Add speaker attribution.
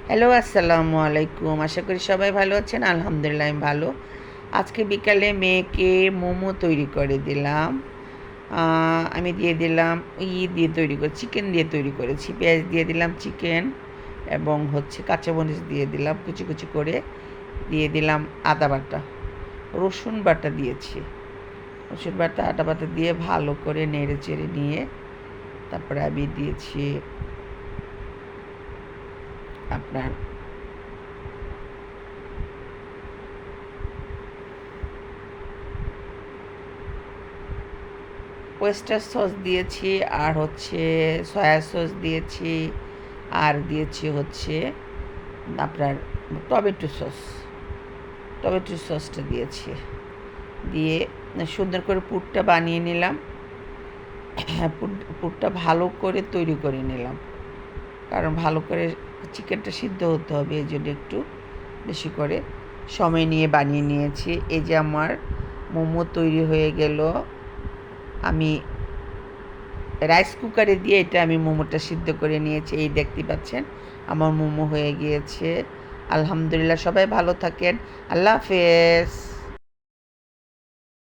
Speaker 1: Hello, আসসালামু আলাইকুম। আশা করি সবাই ভালো আছেন। আলহামদুলিল্লাহ আমি ভালো। আজকে বিকালে মেয়েকে মোমো তৈরি করে দিলাম। আমি দিয়ে দিলাম দিয়ে তৈরি করে চিকেন দিয়ে তৈরি করেছি। পেঁয়াজ দিয়ে দিলাম চিকেন এবং কাঁচামরিচ দিয়ে দিলাম কুচি কুচি করে। দিয়ে দিলাম আদা বাটা, রসুন বাটা দিয়েছি। রসুন বাটা, আদা বাটা দিয়ে ভালো করে নেড়ে চেড়ে নিয়ে তারপরে আমি দিয়েছি আপনার ওয়েস্টার সস দিয়েছি, আর সয়া সস দিয়েছি, আর দিয়েছি আপনার টমেটো সস। টমেটো সসটা দিয়েছি, দিয়ে সুন্দর করে পুরটা বানিয়ে নিলাম। পুরটা ভালো করে তৈরি করে নিলাম, কারণ ভালো করে চিকেনটা সিদ্ধ হতে হবে, এই জন্য একটু বেশি করে সময় নিয়ে বানিয়ে নিয়েছি। এই যে আমার মোমো তৈরি হয়ে গেল। আমি রাইস কুকারে দিয়ে আমি মোমোটা সিদ্ধ করে নিয়েছি। এই দেখতে পাচ্ছেন আমার মোমো হয়ে গিয়েছে। আলহামদুলিল্লাহ, সবাই ভালো থাকেন। আল্লাহ হাফেজ।